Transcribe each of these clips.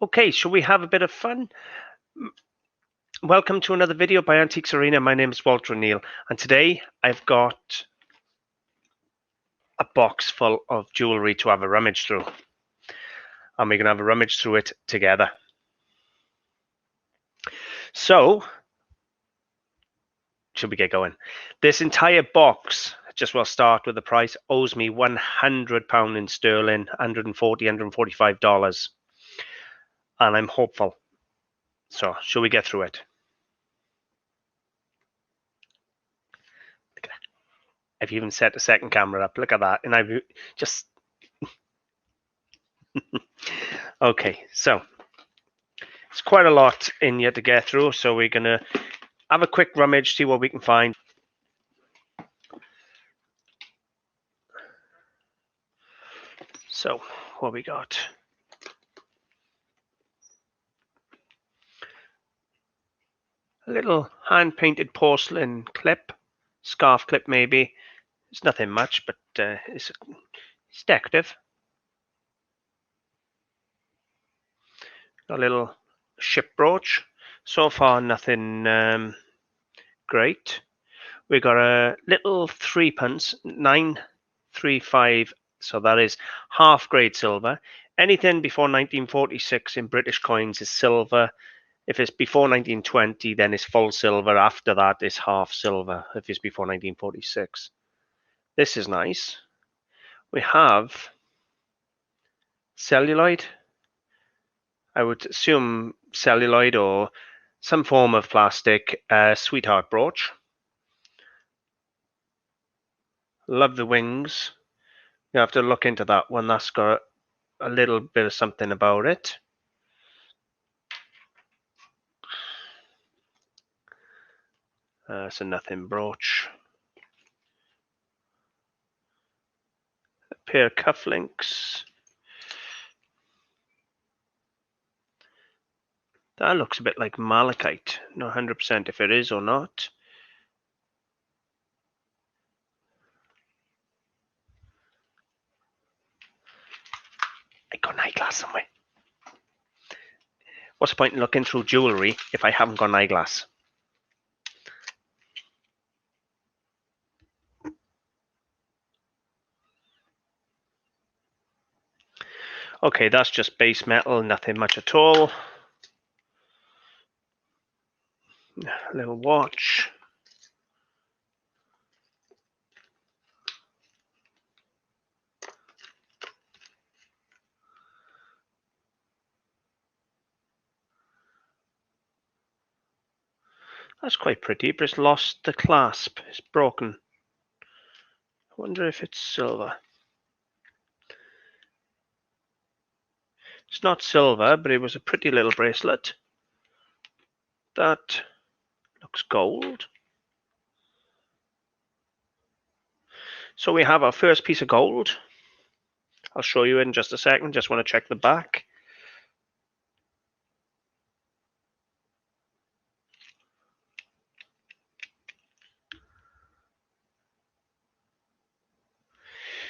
Okay, shall we have a bit of fun? Welcome to another video by AntiquesArena. My name is Walter O'Neill, and today I've got a box full of jewellery to have a rummage through. And we're going to have a rummage through it together. So, should we get going? This entire box, just we'll start with the price, owes me £100 in sterling, $140, $145. And I'm hopeful. So, shall we get through it? I've even set the second camera up. Look at that. And I've just... Okay, so it's quite a lot in here to get through. So we're going to have a quick rummage, see what we can find. So what we got? A little hand-painted porcelain clip, scarf clip maybe. It's nothing much, but it's decorative. A little ship brooch. So far, nothing great. We got a little 3p, 935, so that is half grade silver. Anything before 1946 in British coins is silver. If it's before 1920, then it's full silver. After that, it's half silver if it's before 1946. This is nice. We have celluloid. I would assume celluloid or some form of plastic sweetheart brooch. Love the wings. You have to look into that one. That's got a little bit of something about it. It's a nothing brooch. A pair of cufflinks. That looks a bit like malachite. Not 100% if it is or not. I got an eyeglass somewhere. What's the point in looking through jewellery if I haven't got an eyeglass? Okay, that's just base metal, nothing much at all. A little watch. That's quite pretty, but it's lost the clasp. It's broken. I wonder if it's silver. It's not silver, but it was a pretty little bracelet. That looks gold. So we have our first piece of gold. I'll show you in just a second. Just want to check the back.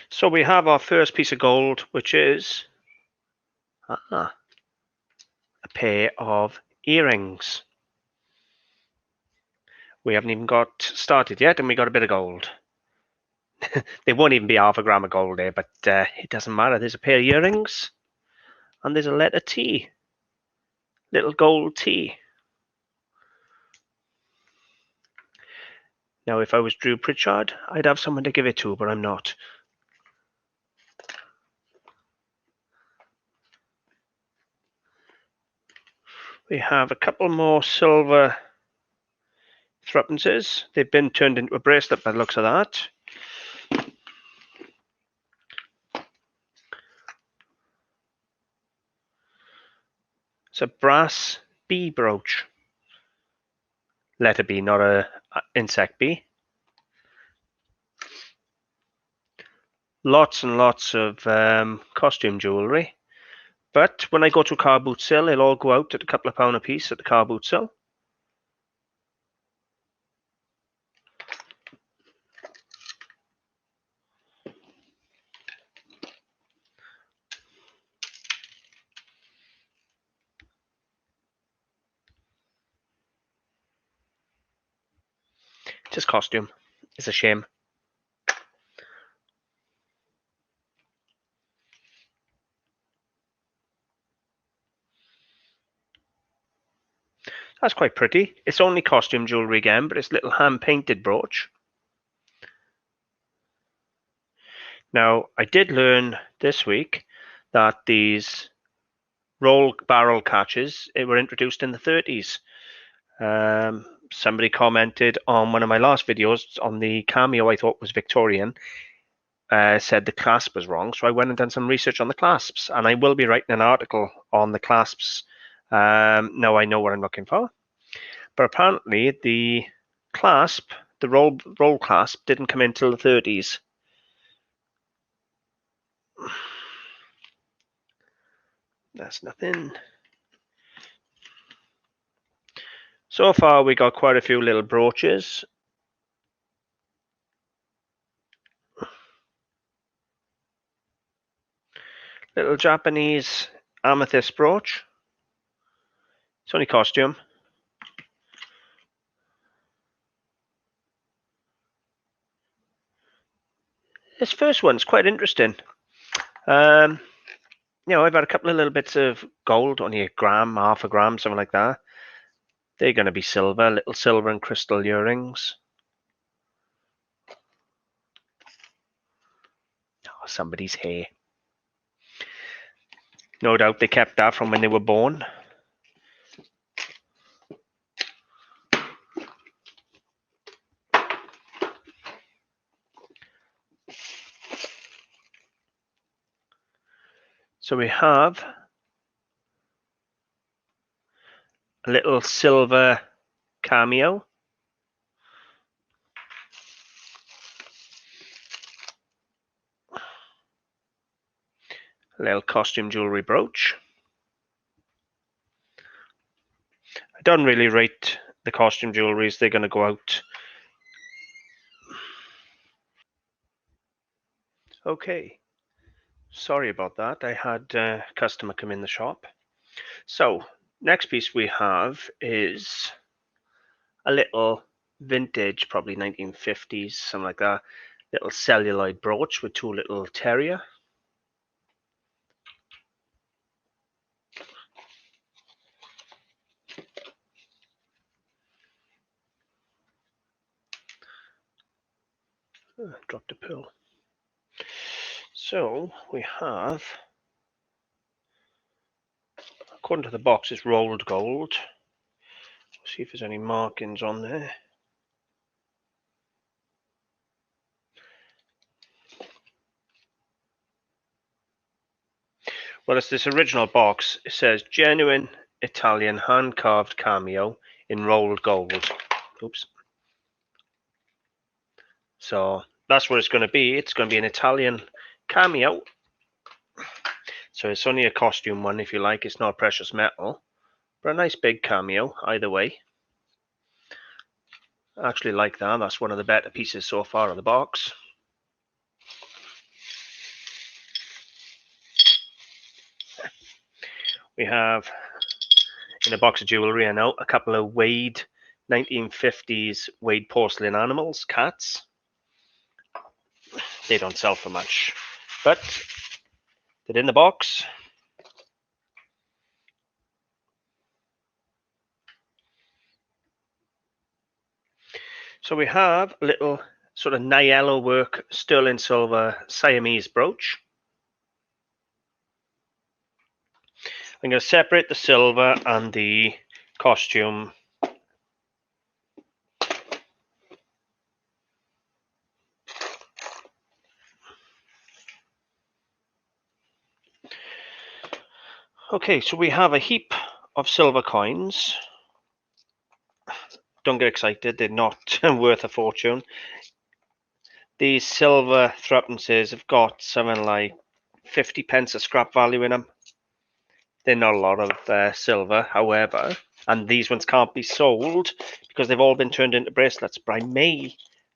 So we have our first piece of gold, which is a pair of earrings. We haven't even got started yet, and we got a bit of gold. There won't even be half a gram of gold there, but it doesn't matter. There's a pair of earrings, and there's a letter T. Little gold T. Now, if I was Drew Pritchard, I'd have someone to give it to, but I'm not. We have a couple more silver threepences. They've been turned into a bracelet by the looks of that. It's a brass bee brooch. Letter B, not a insect bee. Lots and lots of costume jewellery. But when I go to a car boot sale, it'll all go out at a couple of pound a piece at the car boot sale. Just costume. It's a shame. That's quite pretty. It's only costume jewellery again, but it's a little hand-painted brooch. Now, I did learn this week that these roll barrel catches were introduced in the 30s. Somebody commented on one of my last videos on the cameo I thought was Victorian, said the clasp was wrong, so I went and done some research on the clasps, and I will be writing an article on the clasps. Now I know what I'm looking for, but apparently the clasp, the roll clasp, didn't come in till the 30s. That's nothing. So far we got quite a few little brooches. Little Japanese amethyst brooch. It's only costume. This first one's quite interesting. You know, I've had a couple of little bits of gold, only a gram, half a gram, something like that. They're going to be silver, little silver and crystal earrings. Oh, somebody's hair. No doubt they kept that from when they were born. So we have a little silver cameo. A little costume jewellery brooch. I don't really rate the costume jewelleries. They're going to go out. Okay. Sorry about that. I had a customer come in the shop. So, next piece we have is a little vintage, probably 1950s, something like that. Little celluloid brooch with two little terrier. Dropped a pearl. So we have, according to the box, it's rolled gold. Let's see if there's any markings on there. Well, it's this original box. It says genuine Italian hand-carved cameo in rolled gold. Oops. So that's what it's going to be. It's going to be an Italian cameo. So it's only a costume one, if you like. It's not precious metal, but a nice big cameo either way. I actually like that. That's one of the better pieces so far of the box. We have, in a box of jewellery, I know, a couple of Wade 1950s Wade porcelain animals, cats. They don't sell for much, but they're in the box. So we have a little sort of Niello work sterling silver Siamese brooch. I'm going to separate the silver and the costume. Okay, so we have a heap of silver coins. Don't get excited, they're not worth a fortune. These silver threepences have got something like 50 pence of scrap value in them. They're not a lot of silver, however, and these ones can't be sold because they've all been turned into bracelets, but I may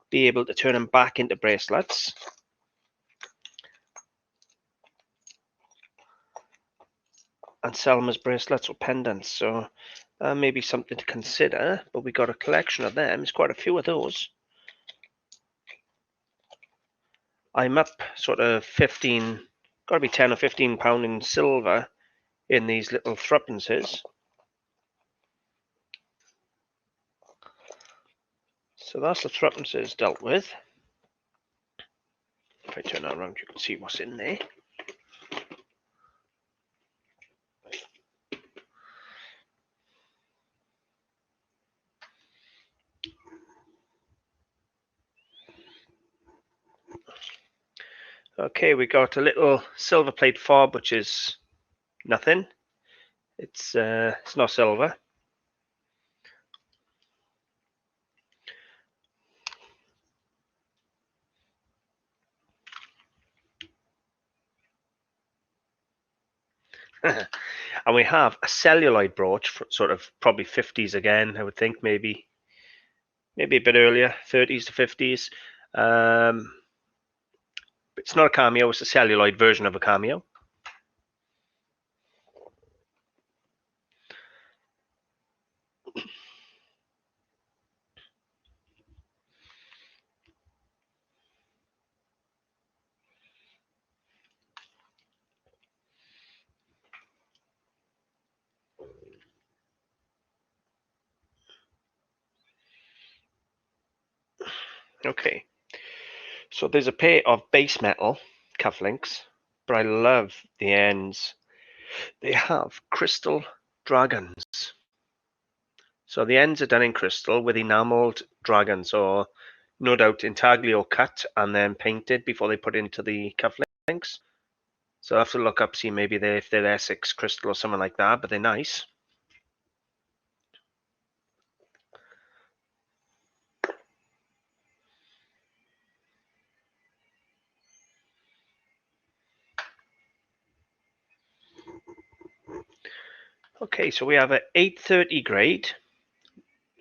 be able to turn them back into bracelets. And sell them as bracelets or pendants, so maybe something to consider, but we got a collection of them. There's quite a few of those. I'm up sort of 15, got to be 10 or 15 pound in silver in these little threepences. So that's the threepences dealt with. If I turn that around, you can see what's in there. Okay, we got a little silver plate fob, which is nothing. It's not silver. And we have a celluloid brooch, for sort of probably 50s again, I would think, maybe a bit earlier, 30s to 50s. It's not a cameo, it's a celluloid version of a cameo. Okay, so there's a pair of base metal cufflinks, but I love the ends. They have crystal dragons. So the ends are done in crystal with enameled dragons, or no doubt intaglio cut and then painted before they put into the cufflinks. So I have to look up, see maybe if they're Essex crystal or something like that, but they're nice. Okay, so we have a 830 grade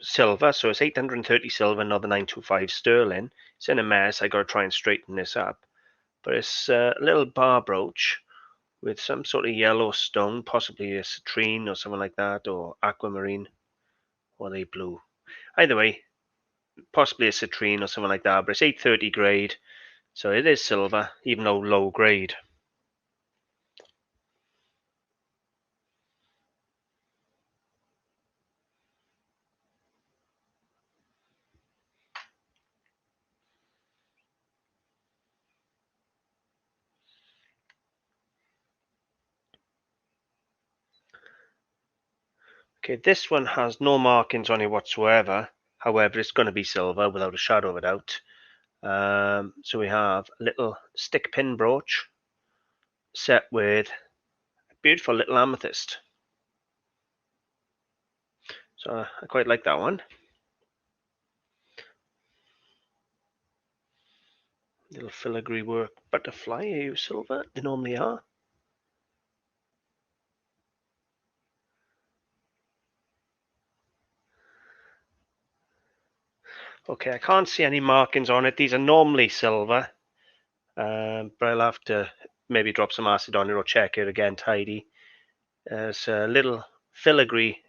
silver, so it's 830 silver, not the 925 sterling. It's in a mess. I got to try and straighten this up, but it's a little bar brooch with some sort of yellow stone, possibly a citrine or something like that, or aquamarine, or are they blue? Either way, possibly a citrine or something like that, but it's 830 grade, so it is silver, even though low grade. Okay, this one has no markings on it whatsoever. However, it's going to be silver without a shadow of a doubt. So we have a little stick pin brooch set with a beautiful little amethyst. So I quite like that one. Little filigree work butterfly. Are you silver? They normally are. Okay, I can't see any markings on it. These are normally silver, but I'll have to maybe drop some acid on it or check it again, tidy. There's a little filigree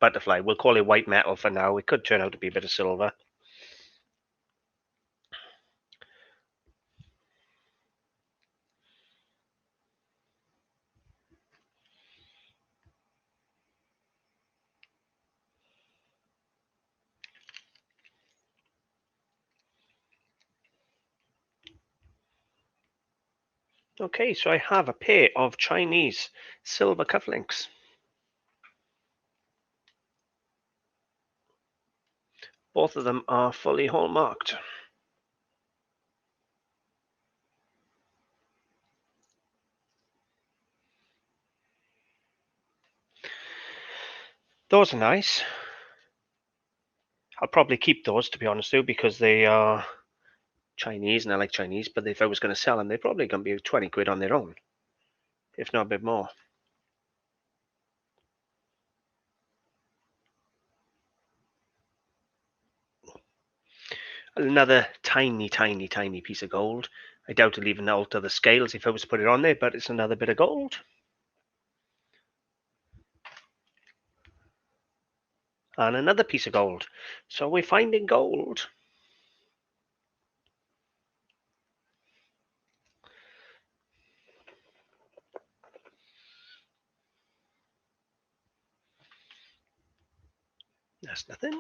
butterfly. We'll call it white metal for now. It could turn out to be a bit of silver. Okay, so I have a pair of Chinese silver cufflinks. Both of them are fully hallmarked. Those are nice. I'll probably keep those, to be honest, though, because they are Chinese and I like Chinese, but if I was going to sell them, they're probably going to be 20 quid on their own, if not a bit more. Another tiny, tiny, tiny piece of gold. I doubt it'll even alter the scales if I was to put it on there, but it's another bit of gold. And another piece of gold. So we're finding gold. That's nothing.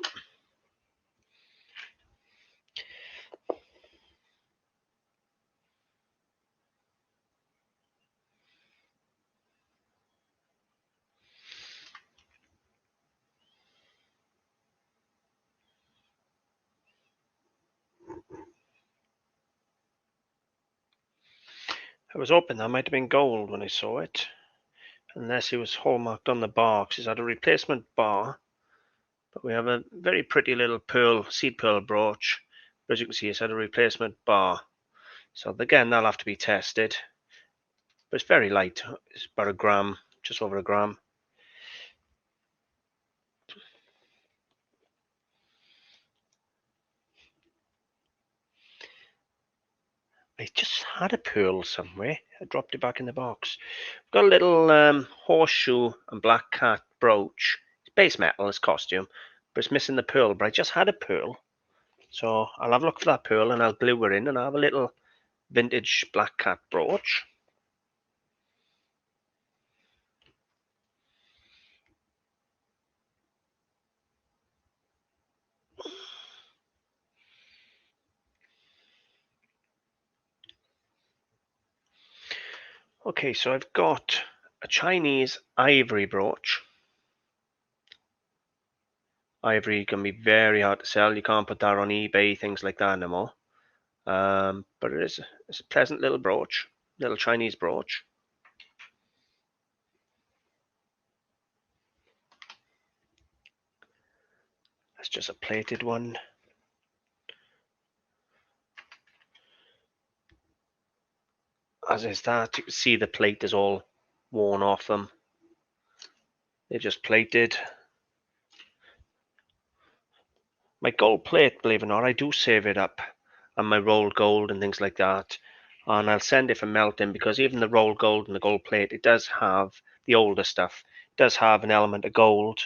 I was hoping that might have been gold when I saw it, unless it was hallmarked on the bar, because it's had a replacement bar. But we have a very pretty little seed pearl brooch. But as you can see, it's had a replacement bar. So again, that'll have to be tested. But it's very light. It's about a gram, just over a gram. I just had a pearl somewhere. I dropped it back in the box. Got a little horseshoe and black cat brooch. It's base metal, it's costume, but it's missing the pearl. But I just had a pearl. So I'll have a look for that pearl and I'll glue her in and I'll have a little vintage black cat brooch. Okay, so I've got a Chinese ivory brooch. Ivory can be very hard to sell. You can't put that on eBay, things like that anymore. But it's a pleasant little brooch, little Chinese brooch. That's just a plated one. As is that, you can see the plate is all worn off them. They're just plated. My gold plate, believe it or not, I do save it up, and my rolled gold and things like that. And I'll send it for melting, because even the rolled gold and the gold plate, it does have the older stuff. It does have an element of gold.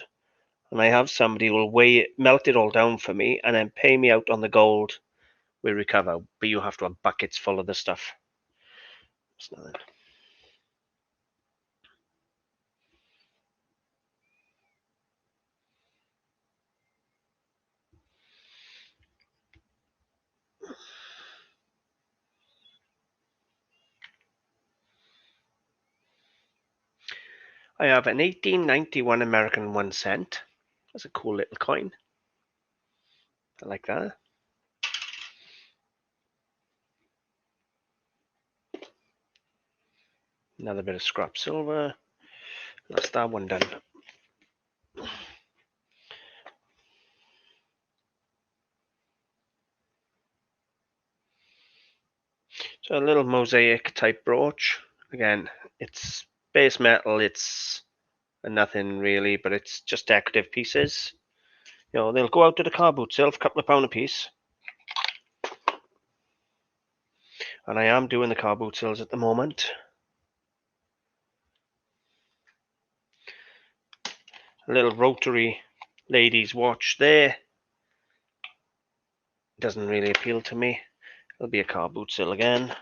And I have somebody who will weigh it, melt it all down for me, and then pay me out on the gold we recover. But you have to have buckets full of the stuff. It's nothing. I have an 1891 American 1 cent. That's a cool little coin. I like that. Another bit of scrap silver. That's that one done. So a little mosaic type brooch. Again, it's base metal, it's nothing really, but it's just decorative pieces. You know, they'll go out to the car boot sale for a couple of pound a piece. And I am doing the car boot sales at the moment. A little rotary ladies watch there. Doesn't really appeal to me. It'll be a car boot sale again.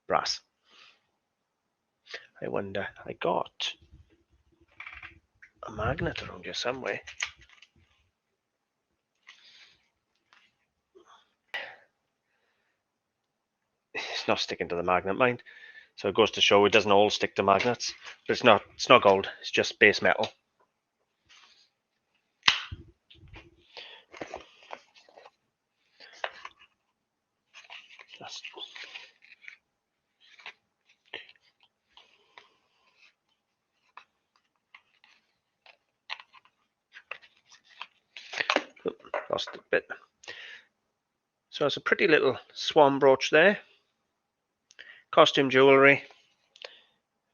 Brass. I wonder, I got a magnet around here somewhere. It's not sticking to the magnet, mind. So it goes to show it doesn't all stick to magnets. But it's not gold, it's just base metal. That's... lost a bit. So it's a pretty little swan brooch there. Costume jewellery.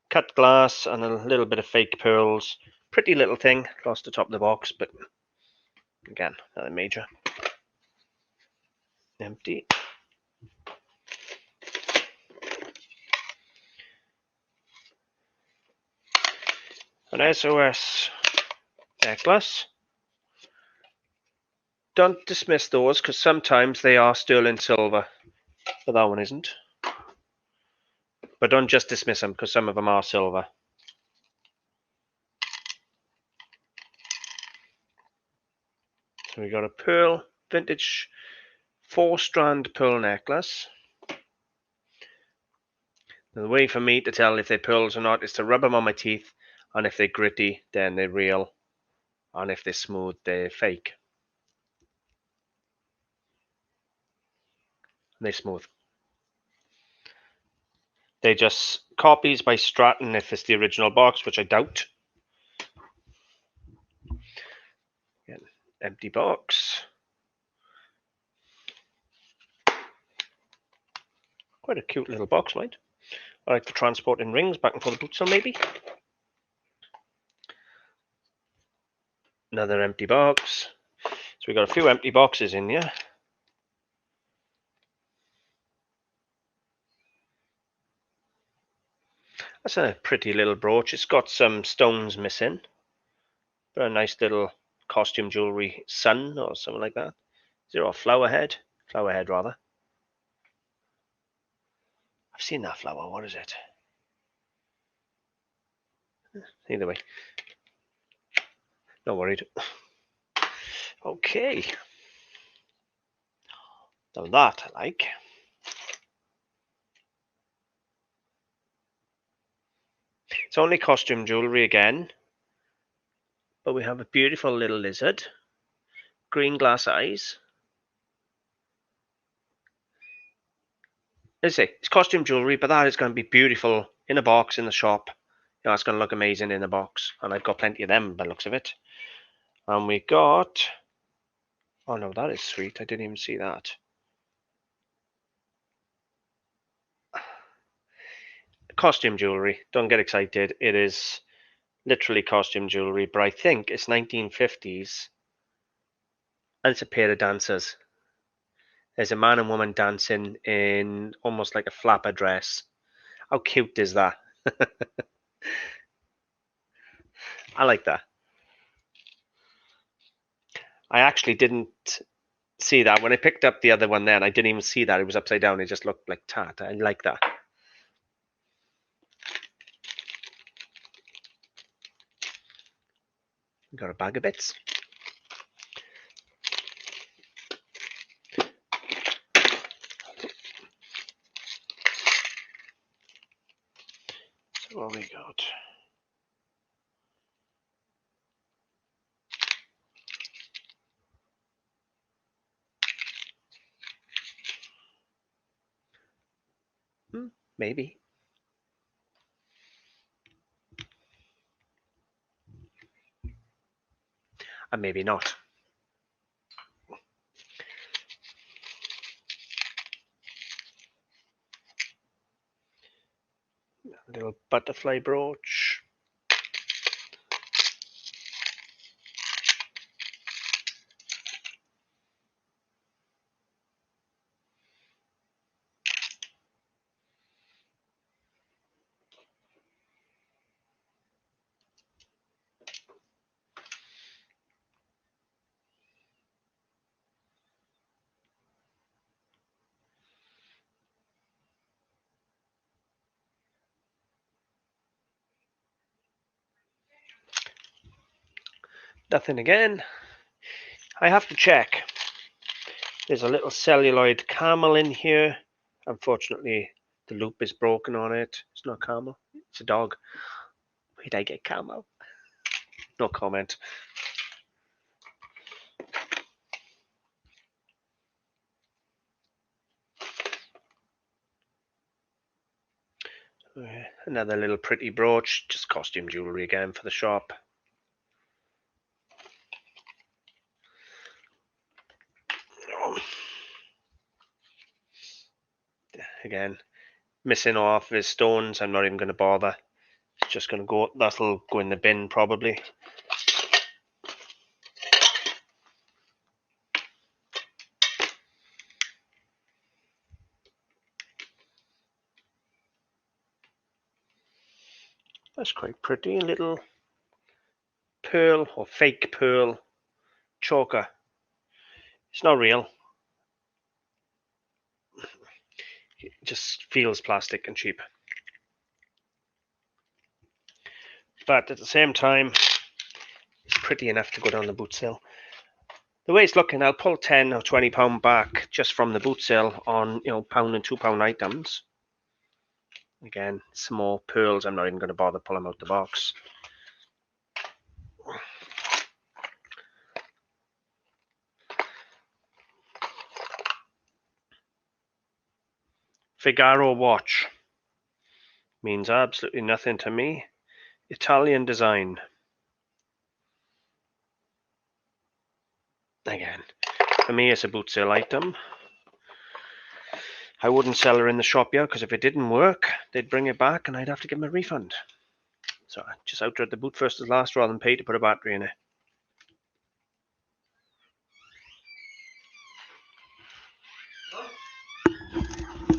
Cut glass and a little bit of fake pearls. Pretty little thing. Lost the top of the box, but again, nothing major. Empty. an SOS necklace. Don't dismiss those because sometimes they are sterling silver, but that one isn't. But don't just dismiss them because some of them are silver. So we got a pearl, vintage 4-strand pearl necklace. Now, the way for me to tell if they're pearls or not is to rub them on my teeth, and if they're gritty, then they're real, and if they're smooth, they're fake. And they're smooth. They're just copies by Stratton if it's the original box, which I doubt. Again, empty box. Quite a cute little box, right? I like for transporting rings back and forth the boots on, maybe. Another empty box. So we got a few empty boxes in here. That's a pretty little brooch. It's got some stones missing. But a nice little costume jewellery sun or something like that. Is there a flower head? Flower head, rather. I've seen that flower. What is it? Either way. Not worried. Okay. Now that I like. It's only costume jewellery again. But we have a beautiful little lizard. Green glass eyes. Let's say it's costume jewellery, but that is going to be beautiful in a box in the shop. You know, it's going to look amazing in a box. And I've got plenty of them by the looks of it. And we got... Oh no, that is sweet. I didn't even see that. Costume jewellery. Don't get excited. It is literally costume jewellery, but I think it's 1950s. And it's a pair of dancers. There's a man and woman dancing in almost like a flapper dress. How cute is that? I like that. I actually didn't see that. When I picked up the other one then, I didn't even see that. It was upside down. It just looked like tat. I like that. Got a bag of bits. So what we got? Maybe. And maybe not. A little butterfly brooch. Nothing again. I have to check. There's a little celluloid camel in here. Unfortunately, the loop is broken on it. It's not camel. It's a dog. Where'd I get camel? No comment. Another little pretty brooch. Just costume jewellery again for the shop. Again, missing off his stones. I'm not even going to bother. It's just going to go. That'll go in the bin probably. That's quite pretty. A little pearl or fake pearl choker. It's not real. It just feels plastic and cheap. But at the same time, it's pretty enough to go down the boot sale. The way it's looking, I'll pull £10 or £20 back just from the boot sale on, you know, £1 and £2 items. Again, small pearls. I'm not even going to bother pulling them out the box. Figaro watch. Means absolutely nothing to me. Italian design. Again, for me it's a boot sale item. I wouldn't sell her in the shop yet because if it didn't work, they'd bring it back and I'd have to give them a refund. So I just outdread the boot first as last rather than pay to put a battery in it.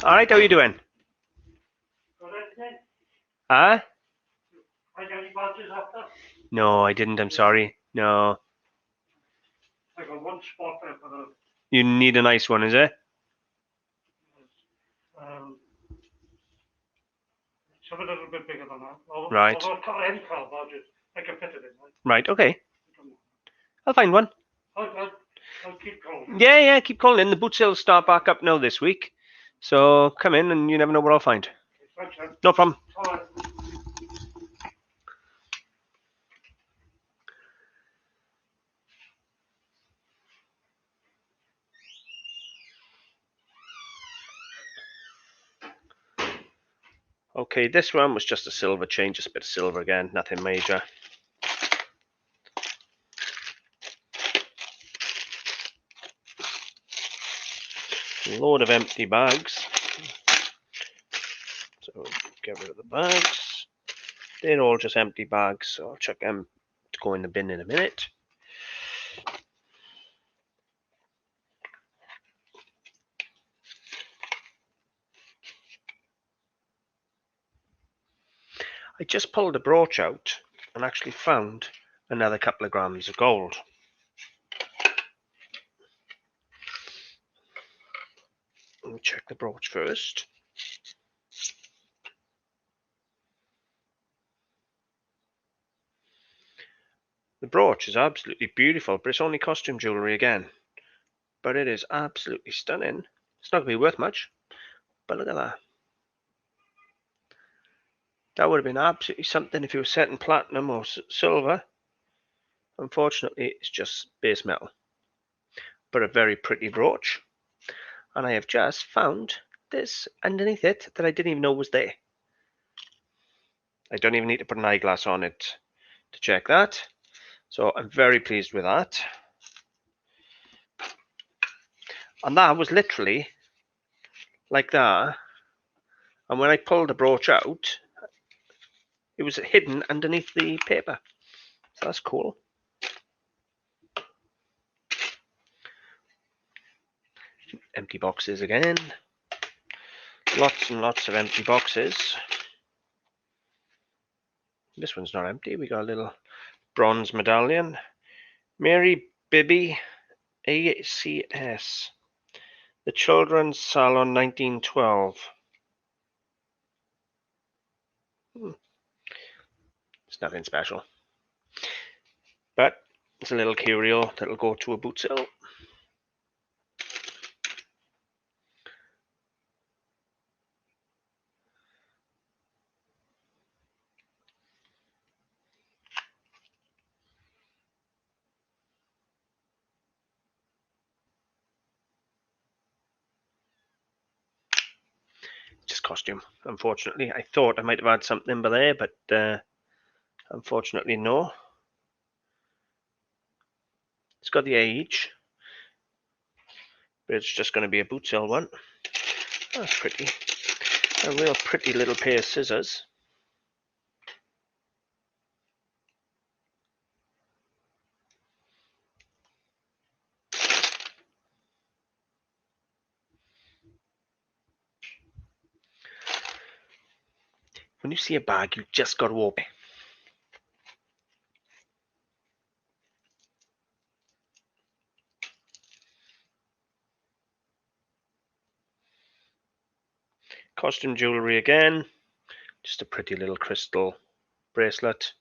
Alright, how are you doing? Huh? No, I didn't, I'm sorry. No. I got one spot there for the... You need a nice one, is it? It's a little bit bigger than that. Right. Although I've got any car budget, I can fit it in. Right, okay. I'll find one. I'll keep calling. Yeah, keep calling in. The boot sales start back up now this week. So come in and you never know what I'll find. Thanks, man. No problem. All right. Okay, this one was just a silver chain, just a bit of silver again, nothing major. A load of empty bags. So get rid of the bags. They're all just empty bags, so I'll check them to go in the bin in a minute. I just pulled a brooch out and actually found another couple of grams of gold. Let me check the brooch first. The brooch is absolutely beautiful, but it's only costume jewellery again. But it is absolutely stunning. It's not going to be worth much, but look at that. That would have been absolutely something if it was set in platinum or silver. Unfortunately, it's just base metal. But a very pretty brooch. And I have just found this underneath it that I didn't even know was there. I don't even need to put an eyeglass on it to check that. So I'm very pleased with that. And that was literally like that. And when I pulled the brooch out, it was hidden underneath the paper. So that's cool. Empty boxes again. Lots and lots of empty boxes. This one's not empty. We got a little bronze medallion. Mary Bibby ACS. The Children's Salon 1912. It's nothing special. But it's a little curio that'll go to a boot sale. Just costume, unfortunately. I thought I might have had something by there, but unfortunately no. It's got the age, but it's just going to be a boot sale one. That's pretty. A real pretty little pair of scissors. When you see a bag, you just got to open it. Costume jewellery again. Just a pretty little crystal bracelet.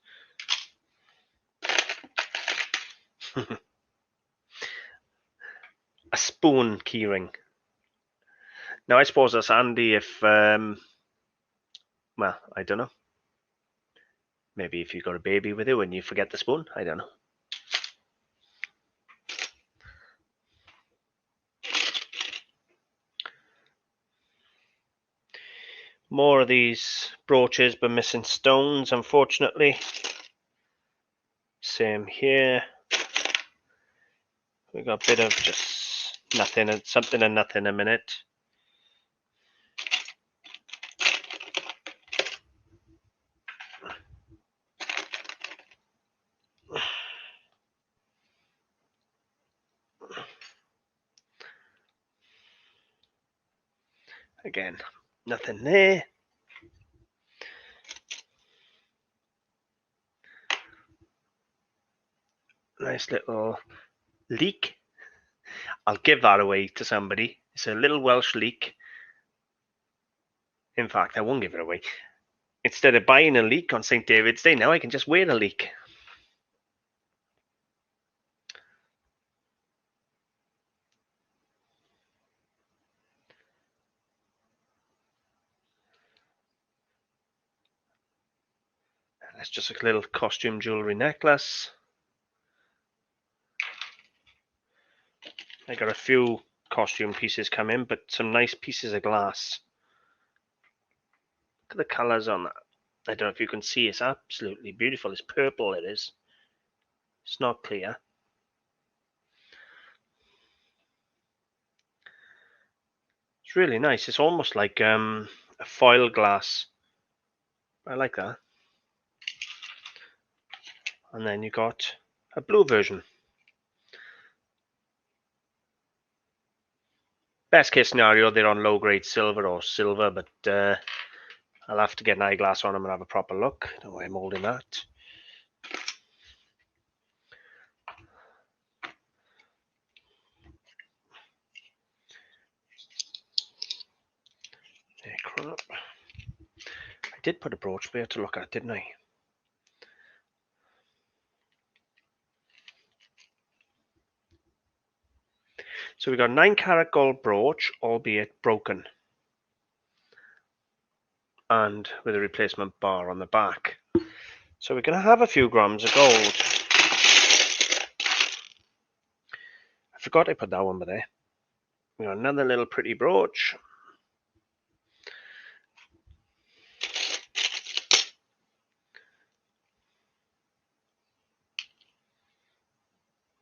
A spoon keyring. Now I suppose that's handy if, well, I don't know. Maybe if you've got a baby with you and you forget the spoon, I don't know. More of these brooches, but missing stones, unfortunately. Same here. We got a bit of just nothing and something and nothing a minute. Again, nothing there. Nice little leek. I'll give that away to somebody. It's a little Welsh leek. In fact, I won't give it away. Instead of buying a leek on St. David's Day, now I can just wear a leek. That's just a little costume jewellery necklace. I got a few costume pieces come in, but some nice pieces of glass. Look at the colours on that. I don't know if you can see, it's absolutely beautiful. It's purple, it is. It's not clear. It's really nice. It's almost like a foil glass. I like that. And then you got a blue version. Best case scenario, they're on low grade silver or silver, but I'll have to get an eyeglass on them and have a proper look. I don't know why I'm holding that. Crap. I did put a brooch there to look at, didn't I? So we got a 9-carat gold brooch, albeit broken, and with a replacement bar on the back. So we're going to have a few grams of gold. I forgot I put that one there. We got another little pretty brooch.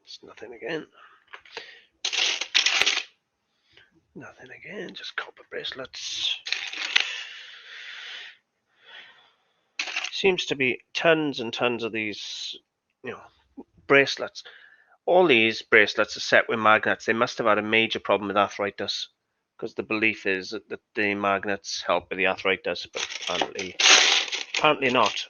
It's nothing again. Nothing again, just copper bracelets. Seems to be tons and tons of these, bracelets. All these bracelets are set with magnets. They must have had a major problem with arthritis, because the belief is that the magnets help with the arthritis, but apparently not.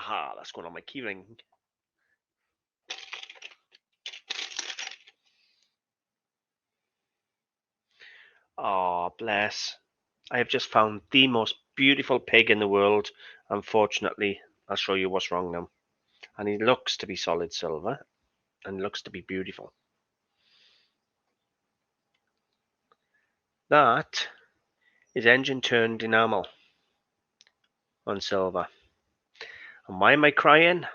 Aha, that's going on my keyring. Oh, bless. I have just found the most beautiful pig in the world. Unfortunately, I'll show you what's wrong now. And he looks to be solid silver and looks to be beautiful. That is engine turned enamel on silver. And why am I crying?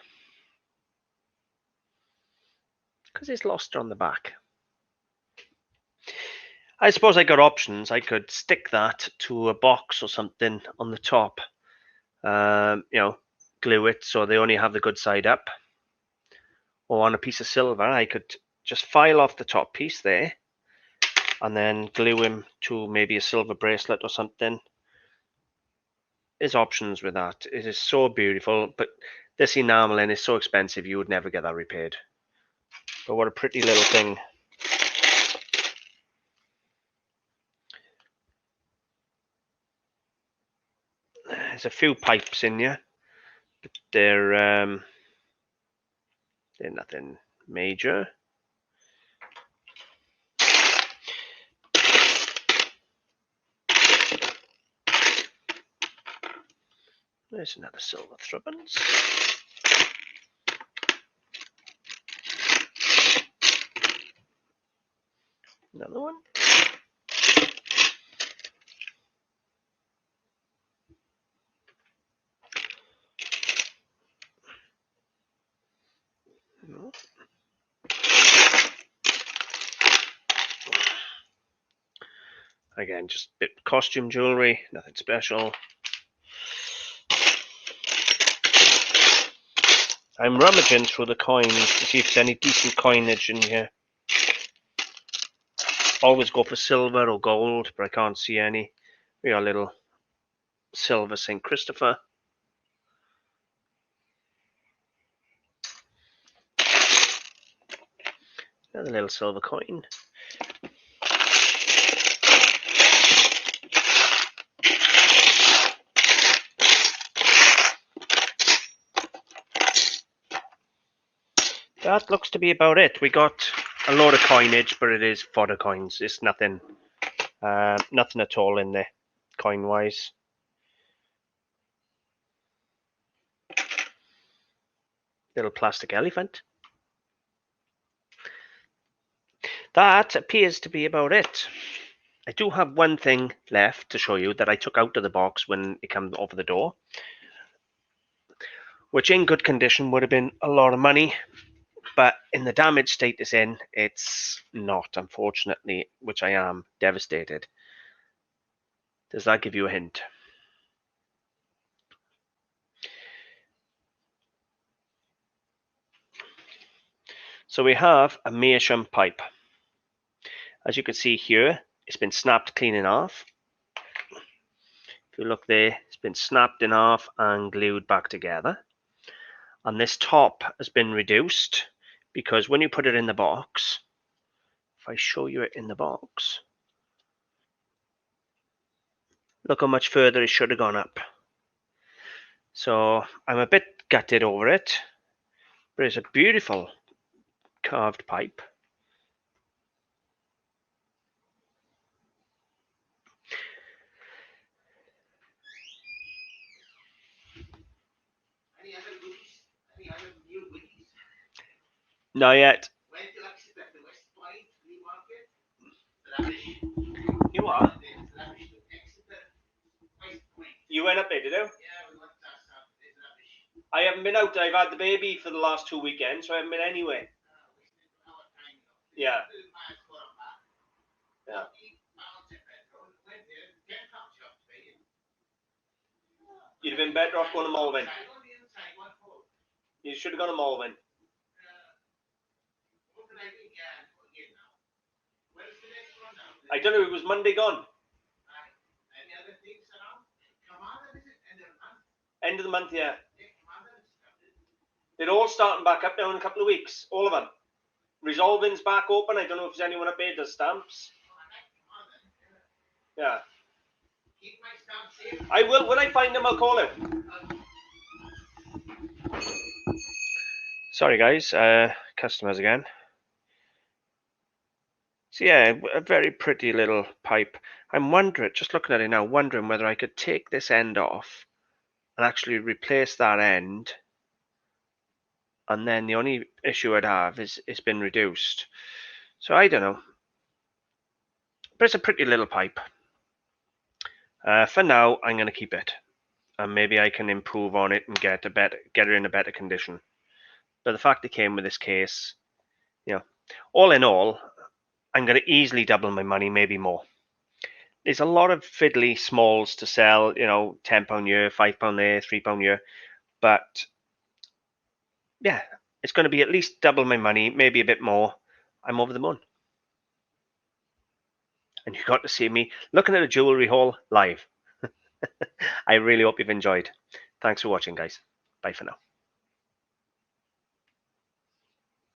Because it's lost on the back. I suppose I got options. I could stick that to a box or something on the top. Glue it so they only have the good side up. Or on a piece of silver, I could just file off the top piece there and then glue him to maybe a silver bracelet or something. There's options with that. It is so beautiful, but this enameling is so expensive you would never get that repaired. But what a pretty little thing. there's a few pipes in here, but they're nothing major. There's another silver thrubbins. Another one. No. Again, just a bit of costume jewellery, nothing special. I'm rummaging through the coins to see if there's any decent coinage in here. Always go for silver or gold, but I can't see any. We got a little silver St. Christopher. Another little silver coin. That looks to be about it. We got a load of coinage, but it is fodder coins. It's nothing, nothing at all in there, coin-wise. Little plastic elephant. That appears to be about it. I do have one thing left to show you that I took out of the box when it came over the door, which in good condition would have been a lot of money, but in the damaged state it's in, it's not, unfortunately, which I am devastated. Does that give you a hint? So we have a meerschaum pipe. As you can see here, it's been snapped clean in half. If you look there, it's been snapped in half and glued back together. And this top has been reduced because when you put it in the box, if I show you it in the box, look how much further it should have gone up. So I'm a bit gutted over it, but it's a beautiful carved pipe. Not yet. You are? You went up there, did you? I haven't been out. I've had the baby for the last 2 weekends, so I haven't been anywhere. Yeah. Yeah. You'd have been better off going to Malvern. You should have gone to Malvern. I don't know, it was Monday gone. End of the month, yeah. They're all starting back up now in a couple of weeks, all of them. Resolving's back open. I don't know if there's anyone up there that does stamps. Yeah. I will. When I find them, I'll call him. Sorry, guys. Customers again. So yeah, a very pretty little pipe. I'm wondering, just looking at it now, wondering whether I could take this end off and actually replace that end. And then the only issue I'd have is it's been reduced. So I don't know. But it's a pretty little pipe. For now, I'm going to keep it. And maybe I can improve on it and get it in a better condition. But the fact it came with this case, you know, all in all, I'm going to easily double my money, maybe more. There's a lot of fiddly smalls to sell, you know, £10 here, £5 there, £3 here. But yeah, it's going to be at least double my money, maybe a bit more. I'm over the moon. And you got to see me looking at a jewellery haul live. I really hope you've enjoyed. Thanks for watching, guys. Bye for now.